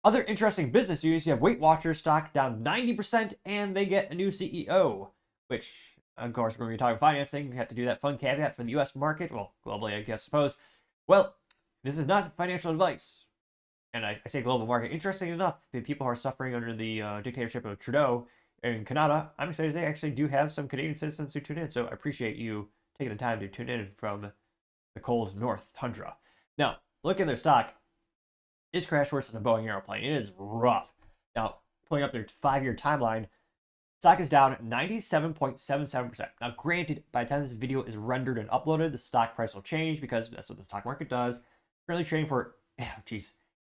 Other interesting business news, you have Weight Watchers stock down 90% and they get a new CEO, which, of course, when we're talking financing, we have to do that fun caveat for the US market. Well, globally, I guess, suppose. Well, this is not financial advice. And I say global market. Interesting enough, the people who are suffering under the dictatorship of Trudeau in Canada, I'm excited they actually do have some Canadian citizens who tune in. So I appreciate you taking the time to tune in from the cold north tundra. Now, look at their stock. It's crashed worse than a Boeing airplane. It is rough. Now, pulling up their 5-year timeline, stock is down 97.77%. Now, granted, by the time this video is rendered and uploaded, the stock price will change because that's what the stock market does. Currently trading for,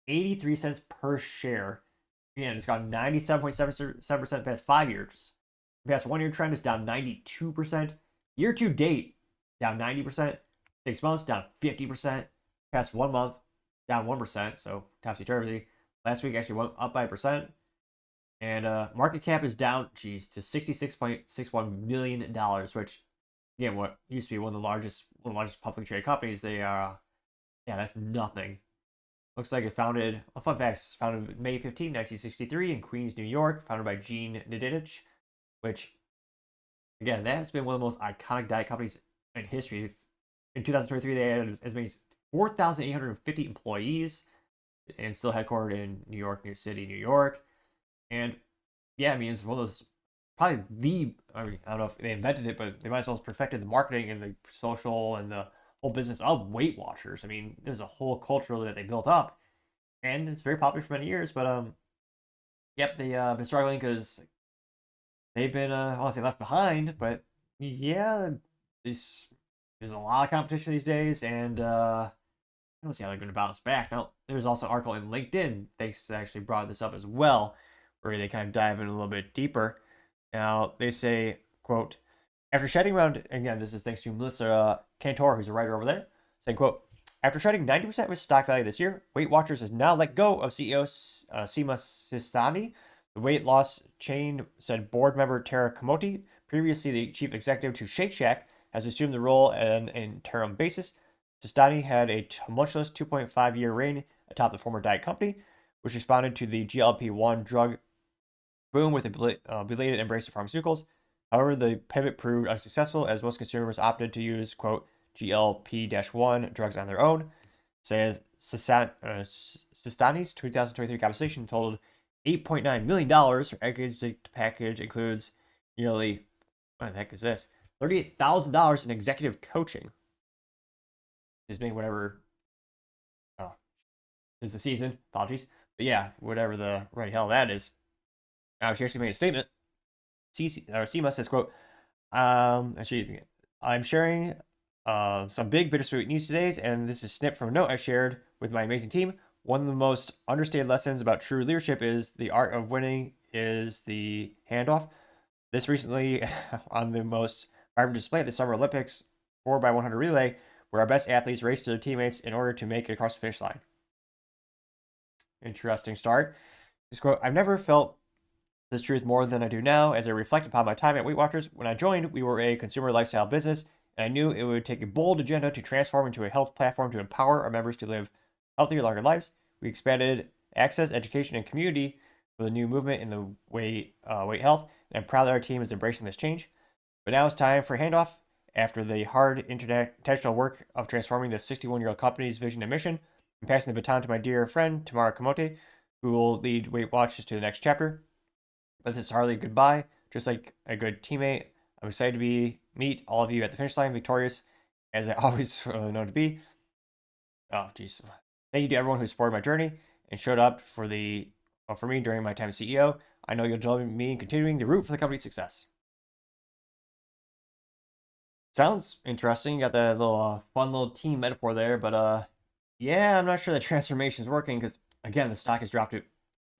83 cents per share. Again, it's gone 97.77% the past 5 years. The past 1 year trend is down 92%. Year to date, down 90%. 6 months, down 50%. Past 1 month, down 1%. So topsy-turvy. Last week actually went up by a percent. And market cap is down, to $66.61 million, which, again, what used to be one of the largest publicly traded companies, they are, that's nothing. Looks like it founded, fun facts, founded May 15, 1963 in Queens, New York, founded by Gene Nadich, which, again, that has been one of the most iconic diet companies in history. In 2023, they had as many as 4,850 employees and still headquartered in New York, New City, New York. And yeah, I mean, it's one of those, probably I don't know if they invented it, but they might as well have perfected the marketing and the social and the whole business of Weight Watchers. I mean, there's a whole culture that they built up, and it's very popular for many years. But yep, they been struggling because they've been I want to say left behind, but yeah, there's a lot of competition these days, and I don't see how they're going to bounce back. Now, there's also an article in LinkedIn. They actually brought this up as well, where they kind of dive in a little bit deeper. Now, they say, quote, after shedding around, again, this is thanks to Melissa Cantor, who's a writer over there, saying, quote, after shedding 90% of its stock value this year, Weight Watchers has now let go of CEO Sima Sistani. The weight loss chain said board member Tara Kamoti, previously the chief executive to Shake Shack, has assumed the role on an interim basis. Sistani had a tumultuous 2.5-year reign atop the former diet company, which responded to the GLP-1 drug boom with a belated embrace of pharmaceuticals. However, the pivot proved unsuccessful as most consumers opted to use, quote, GLP-1 drugs on their own. Says Sistani's 2023 compensation totaled $8.9 million. Her aggregate package includes nearly, what the heck is this? $38,000 in executive coaching. Just being whatever, is the season. Apologies. But yeah, whatever the right hell that is. She actually made a statement. Sima says, quote, I'm sharing some big bittersweet news today, and this is snipped from a note I shared with my amazing team. One of the most understated lessons about true leadership is the art of winning is the handoff. This recently on the most vibrant display at the Summer Olympics 4x100 relay, where our best athletes raced to their teammates in order to make it across the finish line. Interesting start. This quote, I've never felt this truth more than I do now as I reflect upon my time at Weight Watchers. When I joined, we were a consumer lifestyle business, and I knew it would take a bold agenda to transform into a health platform to empower our members to live healthier, longer lives. We expanded access, education, and community with a new movement in the weight health, and I'm proud that our team is embracing this change. But now it's time for handoff. After the hard intentional work of transforming the 61-year-old company's vision and mission, I'm passing the baton to my dear friend, Tamara Kamote, who will lead Weight Watchers to the next chapter. But this is hardly goodbye. Just like a good teammate, I'm excited to meet all of you at the finish line, victorious, as I always know to be. Oh, jeez. Thank you to everyone who supported my journey and showed up for me during my time as CEO. I know you'll join me in continuing to root for the company's success. Sounds interesting. You got that little fun little team metaphor there, but yeah, I'm not sure that transformation is working because again, the stock has dropped to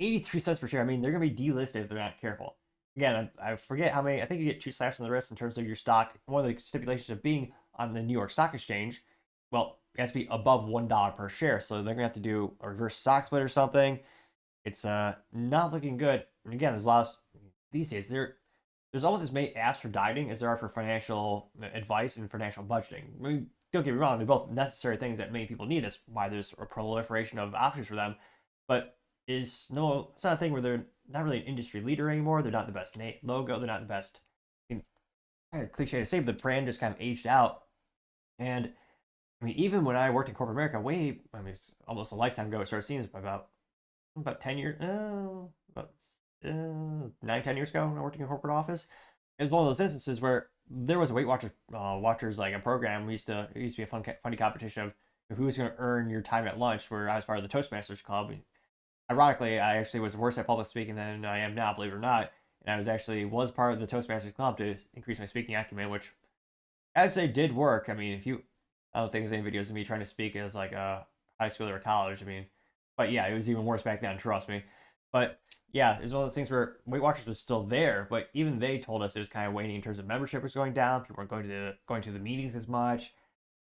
83 cents per share. I mean, they're gonna be delisted if they're not careful. Again, I forget how many. I think you get 2 slaps on the wrist in terms of your stock. One of the stipulations of being on the New York Stock Exchange, well, it has to be above $1 per share. So they're gonna have to do a reverse stock split or something. It's not looking good. And again, there's a lot of, these days there's almost as many apps for dieting as there are for financial advice and financial budgeting. I mean, don't get me wrong, they're both necessary things that many people need. That's why there's a proliferation of options for them. But is no, it's not a thing where they're not really an industry leader anymore. They're not the best logo. They're not the best. I mean, kind of cliche to say, but the brand just kind of aged out. And I mean, even when I worked in corporate America, I mean, it's almost a lifetime ago. It started seeing this about 10 years, about 9, 10 years ago when I worked in a corporate office. It was one of those instances where there was a Watchers like a program. It used to be a funny competition of who was going to earn your time at lunch. Where I was part of the Toastmasters Club. Ironically, I actually was worse at public speaking than I am now, believe it or not. And I was part of the Toastmasters Club to increase my speaking acumen, which I'd say did work. I mean, I don't think there's any videos of me trying to speak as like a high school or college. I mean, but yeah, it was even worse back then, trust me. But yeah, it's one of those things where Weight Watchers was still there, but even they told us it was kind of waning in terms of membership was going down. People weren't going to the meetings as much,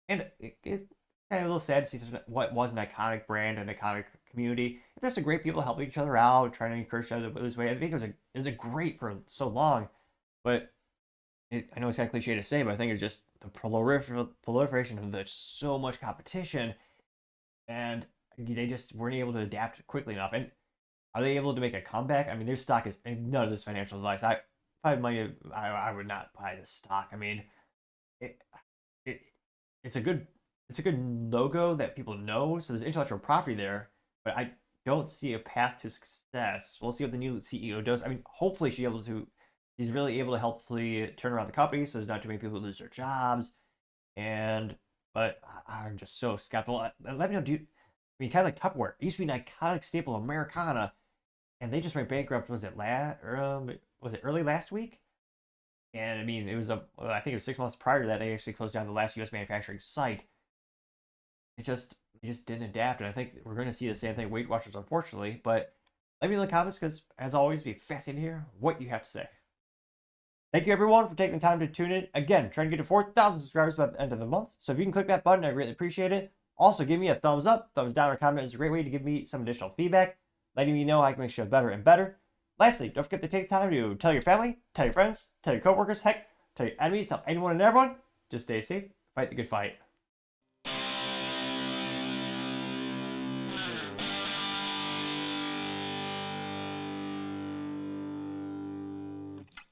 and it kind of a little sad to see what was an iconic brand, an iconic community. If there's some great people helping each other out, trying to encourage each other to lose weight, I think it was a great for so long. But I know it's kind of cliche to say, but I think it's just the proliferation of so much competition, and they just weren't able to adapt quickly enough. And are they able to make a comeback? I mean, their stock is none of this financial advice. I would not buy this stock. I mean, it, it it's a good logo that people know. So there's intellectual property there, but I don't see a path to success. We'll see what the new CEO does. I mean, hopefully she's really able to helpfully turn around the company so there's not too many people who lose their jobs. But I'm just so skeptical. Let me know, I mean, kind of like Tupperware. It used to be an iconic staple of Americana, and they just went bankrupt. Was it early last week? And I mean, I think it was 6 months prior to that they actually closed down the last U.S. manufacturing site. It just didn't adapt, and I think we're going to see the same thing with Weight Watchers, unfortunately. But let me know in the comments because, as always, it'd be fascinating to hear what you have to say. Thank you, everyone, for taking the time to tune in. Again, trying to get to 4,000 subscribers by the end of the month. So if you can click that button, I really appreciate it. Also, give me a thumbs up, thumbs down, or comment is a great way to give me some additional feedback, letting me know I can make sure better and better. Lastly, don't forget to take time to tell your family, tell your friends, tell your coworkers, heck, tell your enemies, tell anyone and everyone. Just stay safe, fight the good fight.